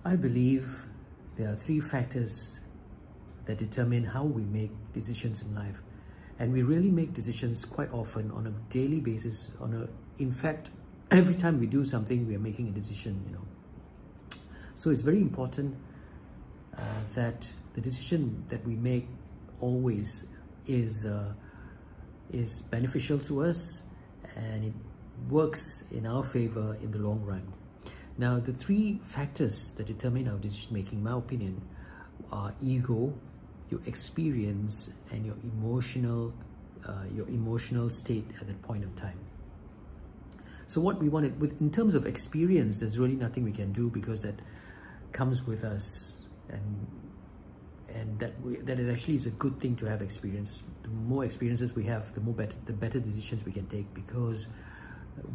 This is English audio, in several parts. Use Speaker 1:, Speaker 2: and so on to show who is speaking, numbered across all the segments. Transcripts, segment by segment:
Speaker 1: I believe there are three factors that determine how we make decisions in life. And we really make decisions quite often on a daily basis. In fact, every time we do something, we are making a decision, So it's very important that the decision that we make always is beneficial to us, and it works in our favor in the long run. Now, the three factors that determine our decision making, in my opinion, are ego, your experience, and your emotional state at that point of time. So what we wanted in terms of experience, there's really nothing we can do, because that comes with us, and that is a good thing to have experience. The more experiences we have, the better decisions we can take, because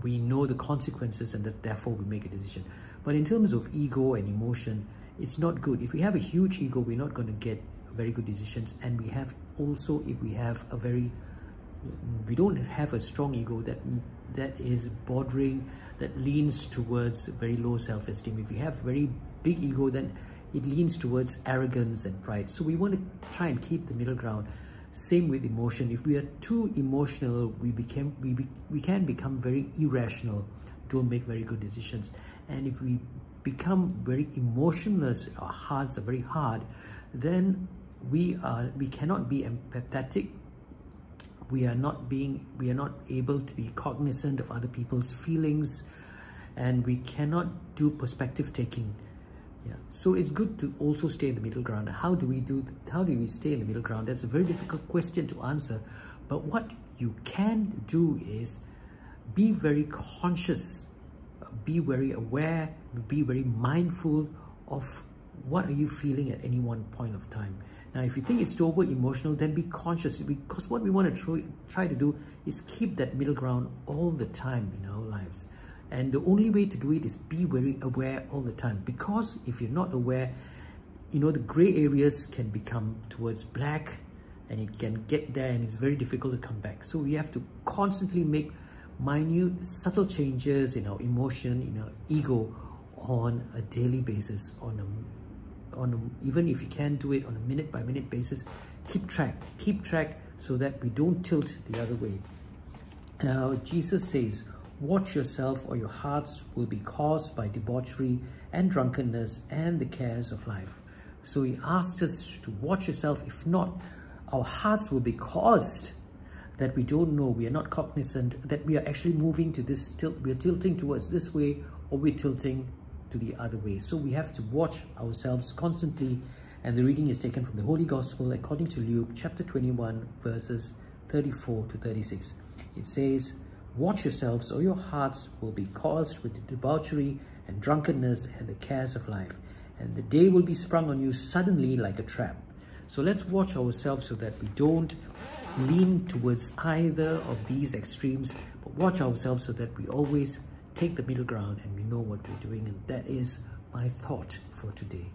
Speaker 1: we know the consequences, and that therefore we make a decision. But in terms of ego and emotion, it's not good. If we have a huge ego, we're not going to get very good decisions. And if we don't have a strong ego that is bordering, that leans towards very low self-esteem. If we have very big ego, then it leans towards arrogance and pride. So we want to try and keep the middle ground. Same with emotion. If we are too emotional, we can become very irrational, don't make very good decisions. And if we become very emotionless, our hearts are very hard, then we cannot be empathetic. We are not able to be cognizant of other people's feelings, and we cannot do perspective taking. Yeah. So it's good to also stay in the middle ground. How do we stay in the middle ground? That's a very difficult question to answer. But what you can do is be very conscious, be very aware, be very mindful of what are you feeling at any one point of time. Now, if you think it's over emotional, then be conscious, because what we want to try to do is keep that middle ground all the time in our lives. And the only way to do it is be very aware all the time. Because if you're not aware, the gray areas can become towards black, and it can get there, and it's very difficult to come back. So we have to constantly make minute, subtle changes in our emotion, in our ego, on a daily basis, even if you can't do it on a minute-by-minute basis. Keep track so that we don't tilt the other way. Now, Jesus says, "Watch yourself, or your hearts will be caused by debauchery and drunkenness and the cares of life." So he asked us to watch yourself. If not, our hearts will be caused that we don't know, we are not cognizant, that we are actually moving to this tilt. We are tilting towards this way, or we're tilting to the other way. So we have to watch ourselves constantly. And the reading is taken from the Holy Gospel according to Luke chapter 21, verses 34 to 36. It says, "Watch yourselves, or your hearts will be caused with debauchery and drunkenness and the cares of life. And the day will be sprung on you suddenly like a trap." So let's watch ourselves so that we don't lean towards either of these extremes, but watch ourselves so that we always take the middle ground and we know what we're doing. And that is my thought for today.